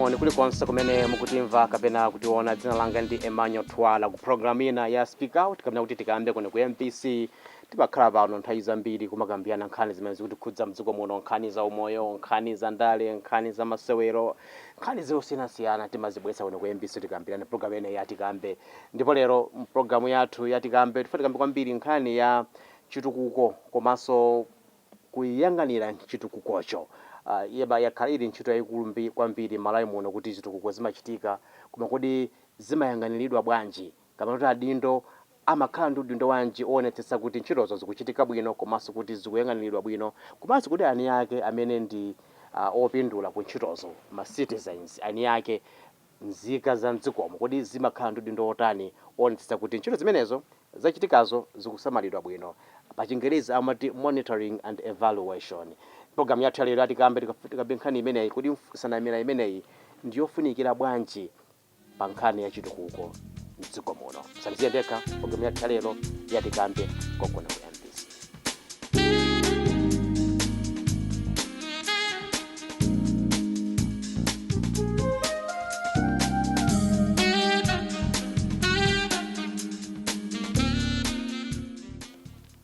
Moni kulikonse kumene mukutimva kapena kutiona. Dzina langa ndi Emmanuel Twala ku program ina ya Speak Out kapena kuti Tikambe kuno ku MPC. Tibakhala pano nthawi zambiri kumakambirana nkhani zimene zikutikhudza mdziko muno, nkhani za umoyo, nkhani za ndale, nkhani za masewero, nkhani zosiyanasiyana timazibweretsa kuno ku MPC tikambirana program ine ya Tikambe. Ndipo lero program yathu ya Tikambe tikambe kwambiri nkhani ya chitukuko komanso kuyang'anira chitukukocho. Yeba yakhala ili ntchito yayikulu kwambiri malawi muno kuti chitukuko zimachitika, koma kodi zimayang'aniridwa bwanji kapena kuti adindo amakhala ndi udindo wanji oonetsetsa kuti ntchitozo zikuchitika bwino komanso kuti zikuyang'aniridwa bwino, komanso kuti ani ake amene ndi opindula ku ntchitozo ma citizens ani ake nzika za mdzikomo kodi zimakhala ndi udindo otani oonetsetsa kuti ntchito zimenezo zachitikazo zikusamalidwa bwino. Pa Chingerezi amati monitoring and evaluation. Program yathu lero Tikambe tikambe nkhani imeneyi kuti sanamira imeneyi ndiyofunikira bwanji pa nkhani ya chitukuko mdziko muno. Saliziya ndekha program yathu lero ya Tikambe kokona ku MPC.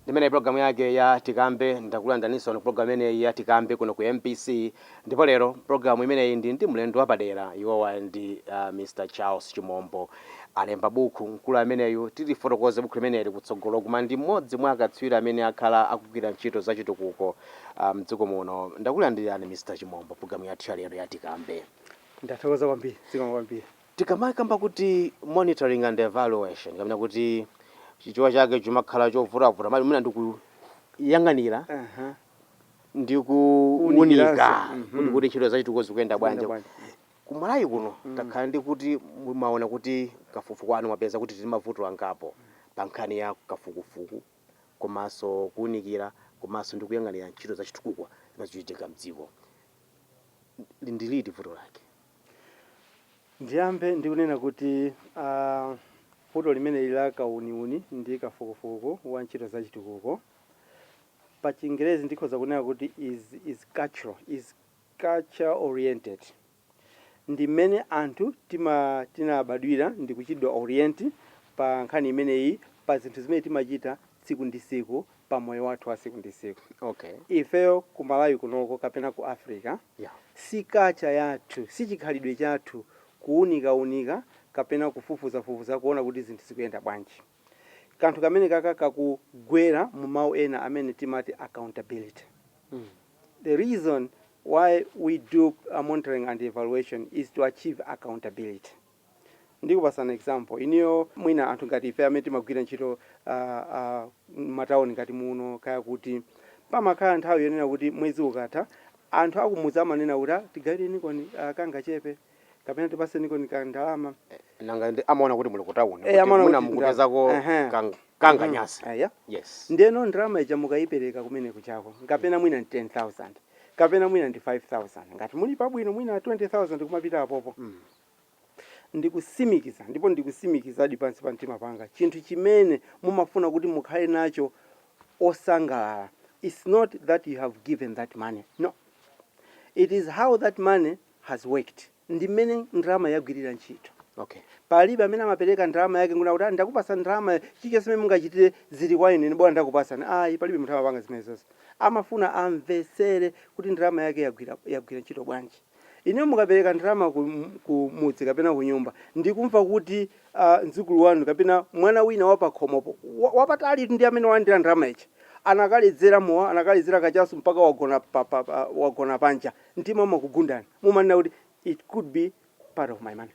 Imene program yake ya Tikambe ndakulandaninso no program imene ya Tikambe kuno ku MPC. Ndipo lero program imene ndi mlendo wapadera iwowa ndi Mr. Charles Chimombo, alemba buku mkulu ameneyu tilifotokoze buku limeneli kutsogolo, koma ndi mmodzi mwa akatswiri amene akhala akugwira ntchito za chitukuko mdziko muno. Ndakulandirani Mr. Chimombo program yathu lero ya Tikambe. Ndathokoza kwambiri, zikomo kwambiri. Tikamakamba kuti monitoring and evaluation kapena kuti chichewa chake chimakhala chovuravura mali muna ndikuyang'anira ndikuunika kuti ntchito zachitukuko zikuyenda bwanji. Kumalawi kuno takhala ndi kuti mumaona kuti kafukufuku kwanu mwapeza kuti tili mavuto angapo pa nkhani ya kafukufuku komanso kuunikira komanso ndikuyang'anira ntchito zachitukuko zimachitika mdziko. Ndiliti vuto lake? Ndiyambe ndikunena kuti vuto limene lila kauniuni ndi kafukufuku wa ntchito zachitukuko. Pa Chingerezi ndikhoza kunena kuti is culture oriented. Ndi mmene anthu tinabadwira ndi kuchidwa orient pa nkhani imeneyi pa zinthu zimene timachita tsiku ndi tsiku pa moyo wathu wa tsiku ndi tsiku. Okay. Ifeyo ku Malawi kunoko kapena ku Africa, si culture yathu, si chikhalidwe chathu kuunika kapena kufufuza kuona kuti zinthu zikuyenda bwanji. Kanthu kamene kakugwera mu mawu ena amene timati accountability. The reason why we do monitoring and evaluation is to achieve accountability. Ndikupasa an example. Iniyo mwina anthu ngati ife amene timagwira ntchito mataoni ngati muno kaya kuti pamakhala nthawi yonena kuti mwezi ukatha anthu akumudzi amanena kuti tigayire nikoni kanga chepe kapena tipase nikoni kandalama. Nanga amaona kuti muli kutauni muna mukupezako kanga nyasi. Yes. Ndeno ndalama ija mukayipereka kumene kuchako kapena mwina 10,000 kapena mwina 5,000 ngati muli pabwino mwina 20,000 kumapita apopo. Ndikusimikiza ndipo ndikusimikizadi pansi pa mtima panga chinthu chimene mumafuna kuti mukhale nacho osangalala. It's not that you have given that money, no, it is how that money has worked. Ndi mmene ndalama yagwirira ntchito. Okay. Palibe amene amapereka ndalama yake nguna kuti ndakupasa ndalama chiche simene mungachitire zili kwa ine bwana ndakupasa. Ayi, palibe munthu amapanga zimene zonse. Amafuna amvesere kuti ndalama yake yagwira ntchito bwanji. Ine mukapereka ndalama ku mudzi kapena ku nyumba ndikumva kuti mdzukulu wanu kapena mwana wina wapakhomopo wapatali ndi amene wandira ndalama ichi anakaledzera mowa anakaledzera kachasu mpaka wagona panja mtima makugundani mumanena kuti it could be part of my money.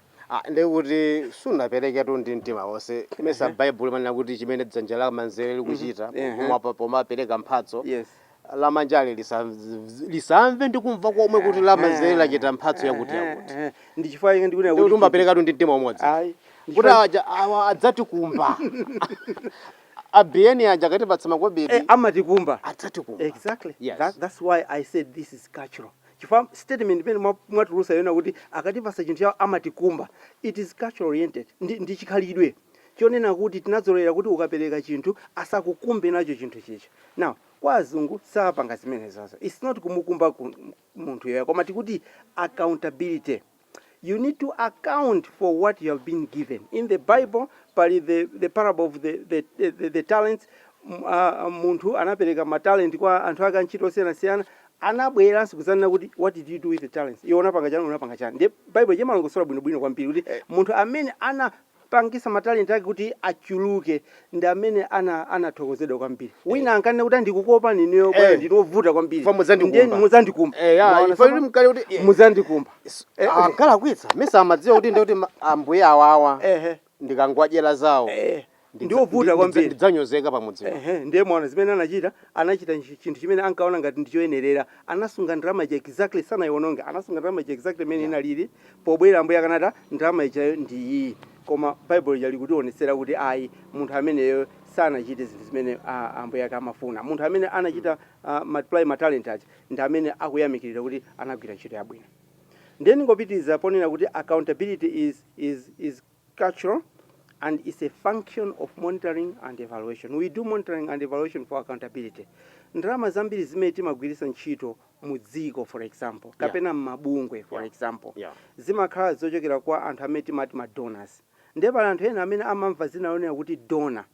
Ndikuti sunapereketu ndi mtima wonse. Mesa Bible manena kuti chimene dzanja la manzere likuchita pomapereka mphatso. Yes. La manjali lisamve ndikumva komwe kuti la manzere lachita mphatso yakuti yakuti. Ndi chifukwa chake ndikunena kuti umaperekatu ndi mtima umodzi. Ayi. Kuti awa adzati kumba. Abieni aja kati patsa makobiri. Amatikumba. Adzati kumba. Exactly. Yes. That's why I said this is cultural. Chifukwa statement imene mwatulusa yona kuti akatipasa chinthu chawo amatikumba. It is cultural oriented. Ndi chikhalidwe. Chonena kuti tinazolera kuti ukapereka chinthu asakukumbe nacho chinthu chicho. Now, kwa azungu sapanga zimene zonse. It's not kumukumba munthu yeye koma tikuti accountability. You need to account for what you have been given. In the Bible, the parable of the talents, munthu anapereka matalent kwa anthu ake ntchito osiyanasiyana, anabweranso kuzanena kuti what did you do with the talents? Iwo unapanga chani. Ndiye Bible imalongosola bwinobwino kwambiri kuti munthu amene anapangisa matalent ake kuti achuluke ndi amene anathokozedwa kwambiri. Wina ankanena kuti ndikukopa nineyo kwa ndinovuta kwambiri. Ndiye muzandikumba. Muzandikumba. Ankala kwitsa mesa amadziwa kuti ndi kuti ambuye awawa ndikangwadyera zawo. Ndiovuta kwambiri. Ndidzanyozeka pamudzi. Ndiye mwana zimene anachita chinthu chimene ankaona ngati ndichoyenerera. Anasunga ndalama ija exactly sanayiononge. Anasunga ndalama ija exactly imene inalili. Pobwera ambuye akanati ndalama ija ndi iyi. Koma Bible yali kutionesera kuti ayi munthu ameneyo sanachite zinthu zimene ambuye ake amafuna. Munthu amene anachita multiply ma talent aja ndi amene akuyamikirira kuti anagwira ntchito yabwino. Ndiye ndingopitiriza ponena kuti accountability is cultural and it's a function of monitoring and evaluation. We do monitoring and evaluation for accountability. Ndalama zambiri zimene timagwiritsa ntchito mu dziko for example, kapena mabungwe for example, zimakhala zochokera kwa anthu amene timati ma donors. Ndiye pali anthu ena amene amamva zinaonera kuti donor,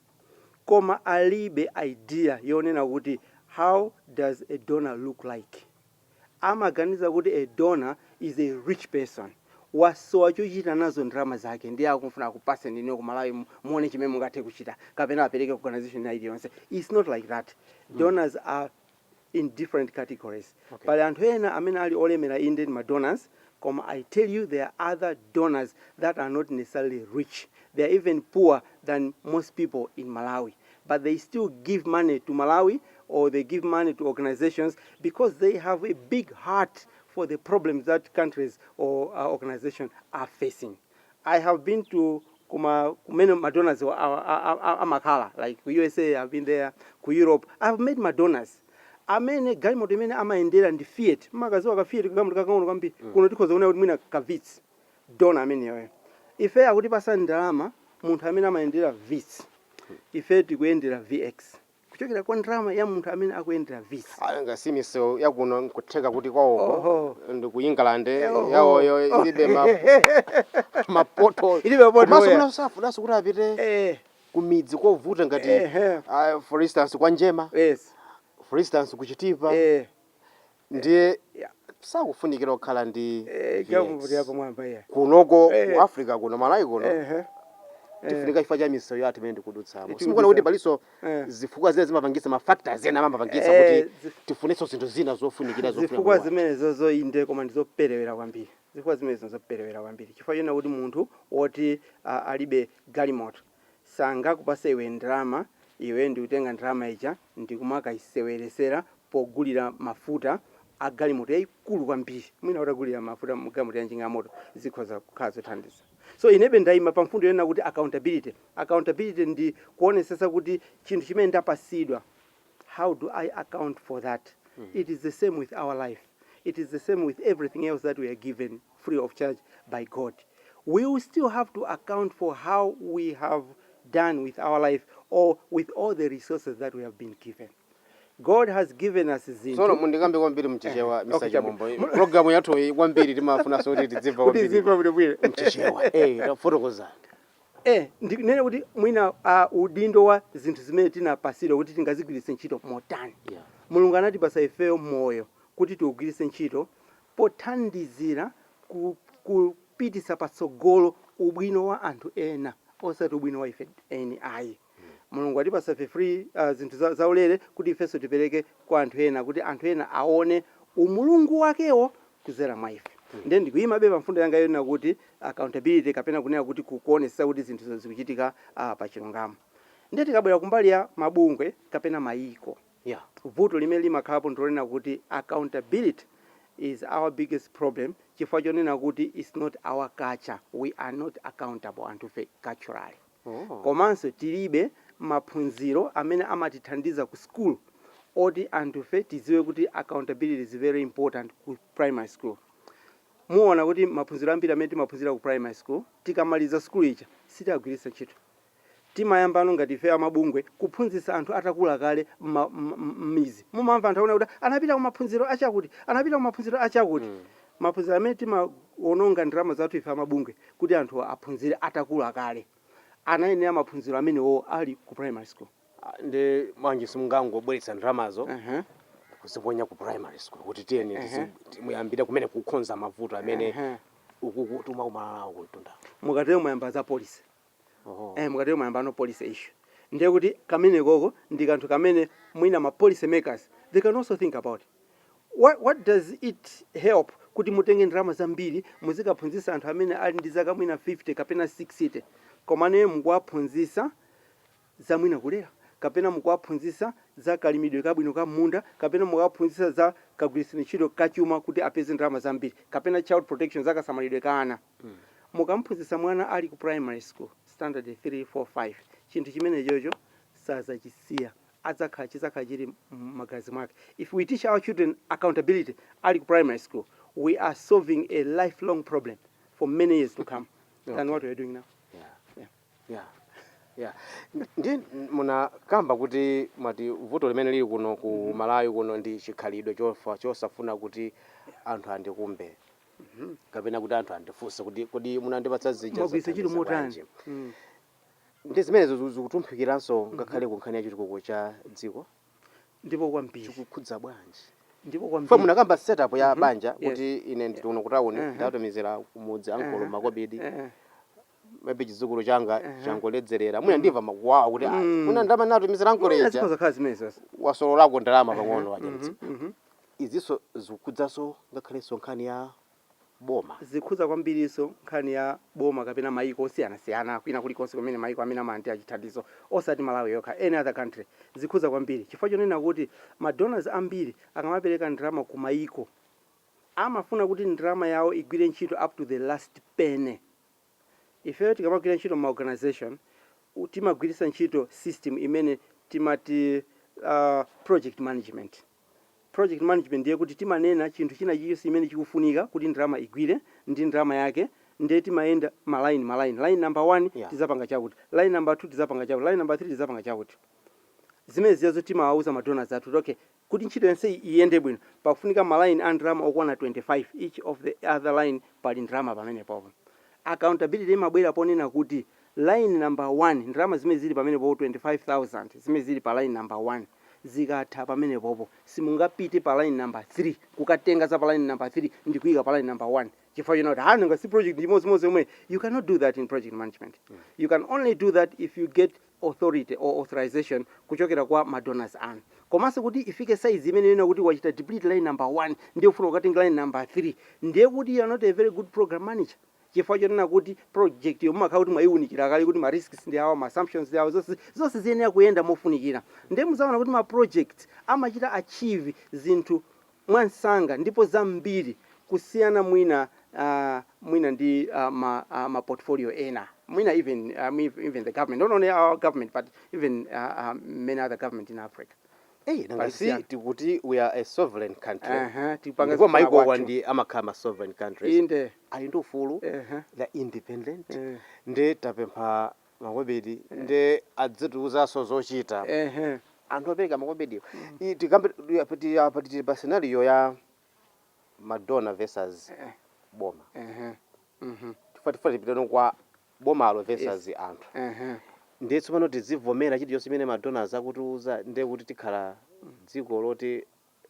koma alibe idea yonena kuti how does a donor look like. Amaganiza kuti a donor is a rich person. Wasowa chochita nazo ndalama zake ndiye akufuna kupasa ndine ku Malawi muone chimene mungathe kuchita kapena apereke ku organization ya iliyonse. It's not like that. Donors are in different categories. Pali anthu ena amene ali olemera inde ma donors, koma I tell you there are other donors that are not necessarily rich. They are even poorer than most people in Malawi, but they still give money to Malawi or they give money to organizations because they have a big heart for the problems that countries or organizations are facing. I have been to many Madonnas amakhala, like USA, I've been there, ku Europe. I've met Madonnas. Amene galimoto imene amaendera ndi Fiat. Magaziwa ka Fiat kugamuto kakang'ono kwambiri. Kuno tikhoza kuona kuti mwina ka Vitz. Dona amene yoyo. Ife akuti pasa ndalama munthu amene amaendera Vitz. Ife tikuyendera VX. Kuchokera kwa ndalama ya munthu amene akuyendera Vitz. Ngasimiso yakuno nkutheka kuti kwawo ndi ku England yawoyo ilibe mapoto. Ilibe mapoto. Komanso kunasafunaso kuti apite kumidzi kovuta ngati for instance kwa Njema. Yes. For instance kuchitipa. Ndiye sakufunikira kukhala ndi kunoko ku Africa kuno Malawi kuno. Tifunika ifa cha misewu yathu imene ndikudutsamo. Simukona kuti paliso zifukwa zile zimapangisa ma factors ena amapangisa kuti tifunitso zinthu zina zofunikira zofunika. Zifukwa zimene zozoinde koma ndizoperewera kwambiri. Zifukwa zimene zozoperewera kwambiri. Chifukwa chena kuti munthu woti alibe galimoto sangakupase iwe ndalama, iwe ndi utenga ndalama ija ndikumaka iseweresera pogulira mafuta a galimoto yayikulu kwambiri. Mwina utagulira mafuta mu galimoto ya njingamoto zikhoza kukhala zothandiza. So inebe ndayima pamfundo yena kuti accountability ndi kuonesesa kuti chinthu chimene ndapasidwa, how do I account for that? It is the same with our life. It is the same with everything else that we are given free of charge by God. We will still have to account for how we have done with our life or with all the resources that we have been given. God has given us zinthu. So mundikambe kwambiri mchichewa Mr. Chimombo. Program yathu kwambiri timafuna so kuti tidziva kwambiri. Mchichewa. Tafotokoza. Ndinene kuti mwina udindo wa zinthu zimene tinapasidwa kuti tingazigwiritse ntchito motani. Mulungu anatipasa ifeyo moyo kuti tiugwiritse ntchito pothandizira kupitisa patsogolo ubwino wa anthu ena osati ubwino wa ife eni ayi. Mulungu atipasa free zinthu zaulere kuti ifeso tipereke kwa anthu ena kuti anthu ena aone umulungu wakewo kuzera mwa ife. Ndiye ndikuyima beba mfundo yanga yona kuti accountability kapena kunena kuti kuonesa kuti zinthu zikuchitika pa chilungamo. Ndiye tikabwera kumbali ya mabungwe kapena mayiko. Vuto limene limakhalapo ndilonena kuti accountability is our biggest problem. Chifukwa chonena kuti it's not our culture. We are not accountable unto faith culturally. Komanso tilibe maphunziro amene amatithandiza ku school oti anthu fe tiziwe kuti accountability is very important ku primary school. Muona kuti maphunziro ambiri amene timaphunzira ku primary school tikamaliza school ija sitagwiritsa ntchito. Timayambano ngati ife amabungwe kuphunzitsa anthu atakula kale m'mizi. Mumamva anthu aona kuti anapita ku maphunziro achakuti, anapita ku maphunziro achakuti. Maphunziro amene ononga ndrama zathu ife amabungwe kuti anthu aphunzire atakula kale anayenera maphunziro amenewo ali ku primary school. Ndi manje simungangobweretsa ndramazo kuziponya ku primary school kuti tiyeni muyambire kumene kukhonza mavuto amene ukutuma umalawo kuntunda mukatero muyamba za police mukatero muyamba no police issue ndiye kuti kamene koko ndi kanthu kamene mwina ma policy makers they can also think about it. What does it help kuti mutenge ndrama zambiri muzikaphunzisa anthu amene ali ndi zaka mwina 50 kapena 60 komane mukuwaphunzisa za mwina kulera kapena mukuwaphunzisa za kalimidwe kabwino ka munda kapena mukuwaphunzisa za kagwirisiro ntchito kachuma kuti apeze ndrama zambiri kapena child protection za kasamalidwe ka ana. Mukamphunzisa mwana ali ku primary school standard 3 4 5 chinthu chimene chocho sazachisiya chizakhala chili magazi mwake. If we teach our children accountability ali ku primary school, we are solving a lifelong problem for many years to come than what we are doing now. Ndi munakamba kuti mati vuto limene lili kuno ku Malawi kuno ndi chikhalidwe chosafuna kuti anthu andikumbe kapena kuti anthu andifunse kuti munandipatsa zija mabwisa chili motani. Ndi zimenezo zikutumphikiranso ngakhale kunkhani ya chitukuko cha dziko ndipo kwambiri chikukhudza bwanji ndipo kwambiri fa munakamba setup ya banja kuti ine ndi kuno kutawuni ndatumizira kumudzi ankolo makobidi maybe chizukulu changa changoledzerera mwina ndimva makuwawa kuti muna ndama natumizira ankoleja zikhoza zimenezo wasololako ndalama pang'ono wajenzi iziso zikukhudzaso ngakhalenso nkhani ya boma zikhudza kwambiriso nkhani ya boma kapena maiko osiyana-siyana kwina kulikonse kumene maiko amene amanti achithandizo osati Malawi yokha any other country zikhudza kwambiri chifukwa chonena kuti ma donors ambiri akamapereka ndrama ku maiko amafuna kuti ndrama yawo igwire ntchito up to the last penny. Ifeyo tikamagwira ntchito ma organization timagwirisa ntchito system imene timati project management. Project management ndiye kuti timanena chinthu china chiyonse imene chikufunika kuti ndrama igwire ndi ndrama yake ndiye timayenda line number 1 tizapanga chakuti line number 2 tizapanga chakuti line number 3 tizapanga chakuti zimene ziyazo timawauza madonors athu okay kuti ntchito yonse iyende bwino pakufunika maline a ndrama okwana 25 each of the other line pali ndrama pamene popo. Accountability imabwera ponena kuti line number 1 ndrama zimene zili pamene popo 25,000 zimene zili pa line number 1 zikatha pamene popo simungapite pa line number 3 kukatenga za pa line number 3 ndi kuyika pa line number 1 chifukwa you know nga si project imodzi omwe. You cannot do that in project management. You can only do that if you get authority or authorization kuchokera kwa madonors anu. Komanso kuti ifike size imene ina kuti wachita deplete line number 1 ndiye ufuna ukatenga line number 3 ndiye kuti you are not a very good program manager. Chifukwa chonena kuti project yomumakhala kuti mwayiunikira kale kuti ma risks ndi awo ma assumptions ndi awo zonse ziyenera kuyenda mofunikira. Ndiye muzaona kuti ma project amachita achieve zinthu mwansanga ndipo zambiri kusiyana mwina ndi ma portfolio ena mwina even the government, not only our government but even many other government in Africa. Nangasi tikuti we are a sovereign country. Ndipo maiko wandi amakhala sovereign countries. Inde ali ndi ufulu the independent ndi tapempha makobedi ndi adzitiuzaso zochita anthu apereka makobedi tikambe apatiti pa scenario ya madonna versus boma tifati pitano kwa bomalo versus anthu ndiye tsopano tizivomera chiti yonse imene madonors akutiuza ndiye kuti tikhala dziko loti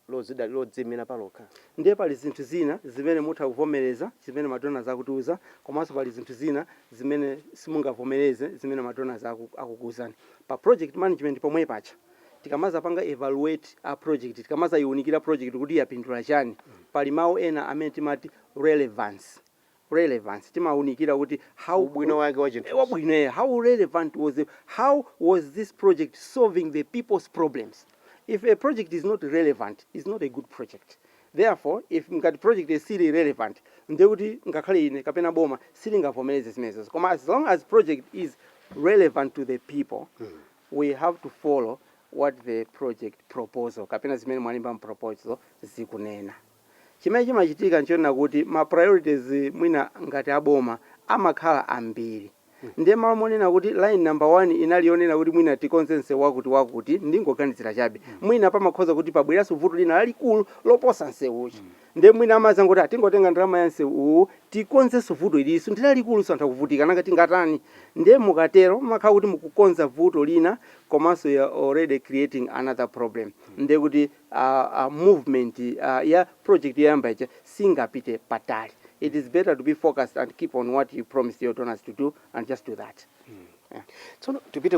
lodzimira palokha. Ndiye pali zinthu zina zimene mutha kuvomereza zimene madonors akutiuza komanso pali zinthu zina zimene simungavomereze zimene madonors akukuuzani. Pa project management pomwe pacha tikamaza panga evaluate a project tikamaza iunikira project kuti yapindula chani pali mawu ena amene timati relevance timaunikira kuti how bwino wake wa chinthu wabwino how relevant was it, how was this project solving the people's problems. If a project is not relevant, it's not a good project. Therefore, if ngati project is still relevant, ndiye kuti ngakhale ine kapena boma silingavomereze zimenezo. Koma as long as project is relevant to the people, we have to follow what the project proposal kapena zimene mwalimba proposal zikunena. Chimene chimachitika nchona kuti ma priorities mwina ngati aboma amakhala ambiri. ndiye mamonena kuti line number 1 inali yonena kuti mwina tikonsense wakuti ndingoganizira chabe mwina pamakhoza kuti pabweranso vuto lina lalikulu loposa nsewuchi ndiye mwina amazanga kuti atingotenga ndalama ya nsewu tikonzenso vuto iliso ndilalikulu santha kuvutika nanga tingatani ndiye mukatero makhala kuti mukukonza vuto lina komanso you are already creating another problem ndiye kuti movement ya project yoyamba icha singapite patali. It is better to be focused and keep on what you promised your donors to do and just do that. So tupite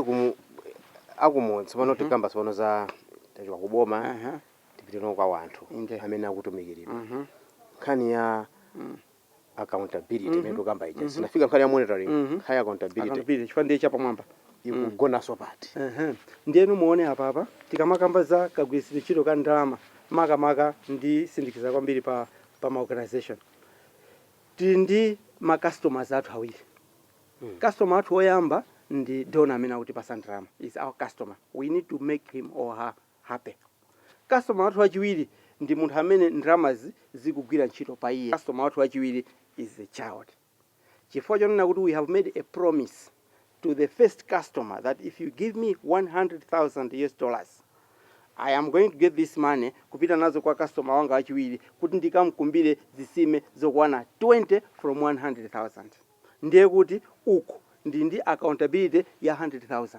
akumodzi pano tikamba pano za tachwa kuboma tipite no kwa wanthu amene akutumikiridwa nkhani ya accountability imene kamba ija sinafika nkhani ya monitoring high accountability chifande cha pamwamba ikugona so pati ndiyenu muone apapa tikamakamba za kagwiritsidwe ntchito ka ndalama makamaka ndi sindikiza kwambiri pa ma organization ndi ma customers athu awiri customer athu oyamba ndi donor amene akuti pasandrama is our customer, we need to make him or her happy. Customer athu wachiwiri ndi munthu amene ndramazi zikugwira ntchito pa iye. Customer athu wachiwiri is the child. Chifukwa chonena kuti we have made a promise to the first customer that if you give me $100,000 I am going to get this money kupita nazo kwa customer wanga wachiwiri kuti ndikamkumbire zisime zokwana 20 from 100,000. Ndiye kuti uku ndi accountability ya 100,000.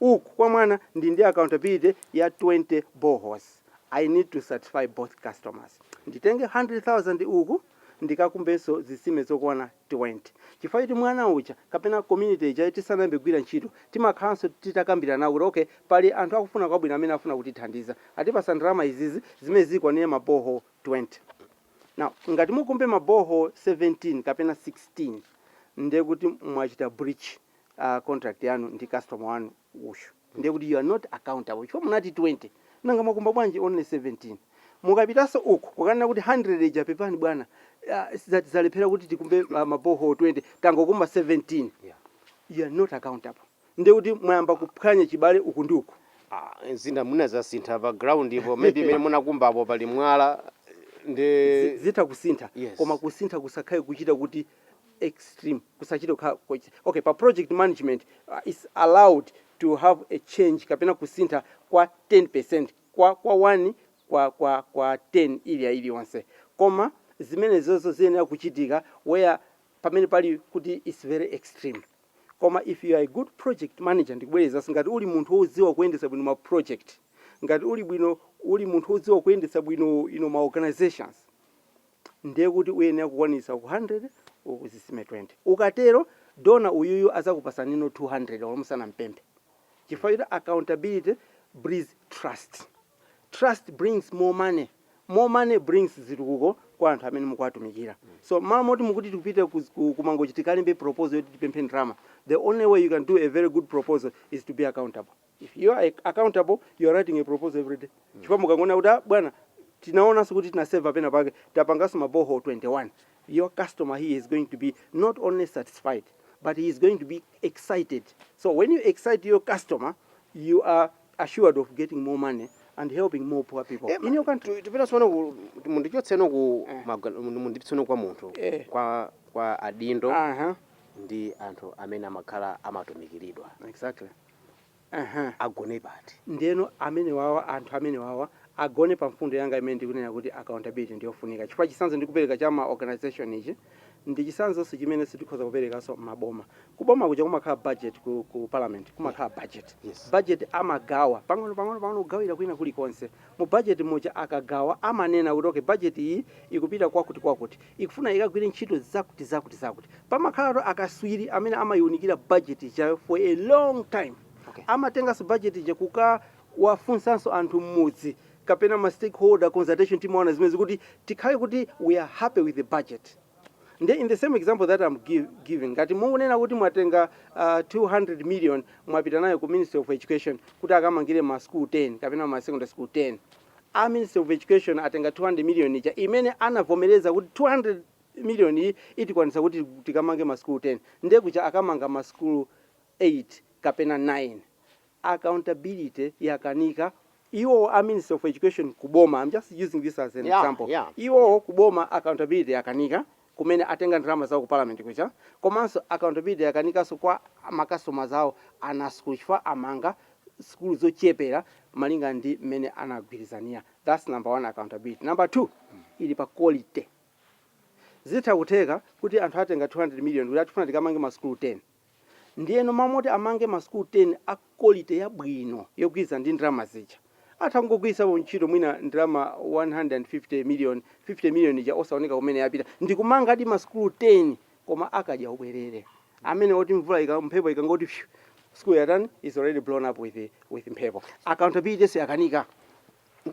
Uku kwa mwana ndi accountability ya 20 boreholes. I need to satisfy both customers. Nditenge 100,000 uku ndikakumbenso zisime zokwana 20. Chifukwa kuti mwana ucha kapena community ija tisanayambe kugwira ntchito timakhalanso titakambira nawo kuti okay pali anthu akufuna kwabwino amene afuna kutithandiza atipasa ndalama izizi zimene zikwanira maboho 20. Now ngati mukumbe maboho 17 kapena 16 ndiye kuti mwachita breach contract yanu ndi customer wanu ushu ndiye kuti you are not accountable. Chifukwa munati 20 nanga mwakumba bwanji only 17. Mukapitaso uku kukanena kuti 100 ija pepani bwana zalephera kuti tikumbe maboho 20 tangokumba 17. You are not accountable. Ndiye kuti mwayamba kuphwanya chibale uku ndi uku. Zinda muna za sintha background ipo maybe mene munakumba apo pali mwala ndi zita kusintha koma kusintha kusakhale kuchita kuti extreme kusachita okay pa project management is allowed to have a change kapena kusintha kwa 10% kwa 1 kwa 10 ili onse koma zimene zozo ziyenera kuchitika where pamene pali kuti is very extreme. Koma if you are a good project manager ndikubwereza ngati uli munthu woziwa kuyendesa bwino ma project ngati uli munthu woziwa kuyendesa bwino ma organizations ndiye kuti uyenera kukwanisa ku 100 ukuzisime 20. Ukatero donor uyuyu azakupasa nino 200 olmusana mpempe. Chifukwa accountability breeds trust. Trust brings more money. More money brings zitukuko kwa anthu amene mukwatumikira. So mama mukuti tikupita kumango chitikalimbe proposal yoti tipemphe drama. The only way you can do a very good proposal is to be accountable. If you are accountable, you are writing a proposal every day. Chifukwa mukangona kuti bwana tinaona kuti tina save pena pake tapangaso maboho 21. Your customer here is going to be not only satisfied but he is going to be excited. So when you excite your customer, you are assured of getting more money and helping more poor people in your country. Tipita sono mundichotseno ku mundipitsono kwa munthu kwa adindo ndi anthu amene amakhala amatumikiridwa. Exactly. Agone pati ndeno anthu amene wawa agone pa mfundo yanga imene ndikunena kuti accountability ndiyofunika. Chifukwa chisanzo ndikupereka cha ma organization ichi ndi chisanzo chimene sitikhoza kupereka so maboma. Kuboma kuja kumakhala budget ku parliament kumakhala budget. Budget amagawa pang'ono kugawira kwina kulikonse. Mu budget moja akagawa amanena kuti okay budget iyi ikupita kwakuti ikufuna ikagwire ntchito zakuti pamakhala akaswiri amene amayunikira budget chayo for a long time. Amatenga budget je kuka wafunsanso anthu mmudzi kapena ma stakeholder consultation team wana zimene kuti tikhale kuti we are happy with the budget. In the same example that I'm giving ngati mungunena kuti mwatenga 200 million mwapita nayo ku Ministry of Education kuti akamangire ma school 10 kapena ma secondary school 10. Ministry of Education atenga 200 million ija imene anavomereza kuti 200 million iyi itikwanisa kuti tikamange ma school 10 ndiye kuja akamanga ma school 8 kapena 9. Accountability yakanika iwo Ministry of Education kuboma. I'm just using this as an example. Iwo kuboma accountability yakanika kumene atenga ndalama zawo ku parliament kucha, komanso accountability yakanikanso kwa makastomers awo ana school chifukwa amanga skulu zochepera malinga ndi mmene anagwirizania. That's number 1, accountability. Number 2, ili pa quality. Zitha kutheka kuti anthu atenga 200 million kuti atifuna tikamange ma school 10. Ndiyeno mamoti amange ma school 10 a quality yabwino yogwiza ndi ndalama zija. Atangogwisa ntchito mwina ndalama 150 million, 50 million ija osaoneka kumene yapita. Ndikumanga adi ma school 10 koma akadya ubwerere. Amene oti mvula mphepo ikangoti school yatani is already blown up with mphepo. Accountability se yakanika.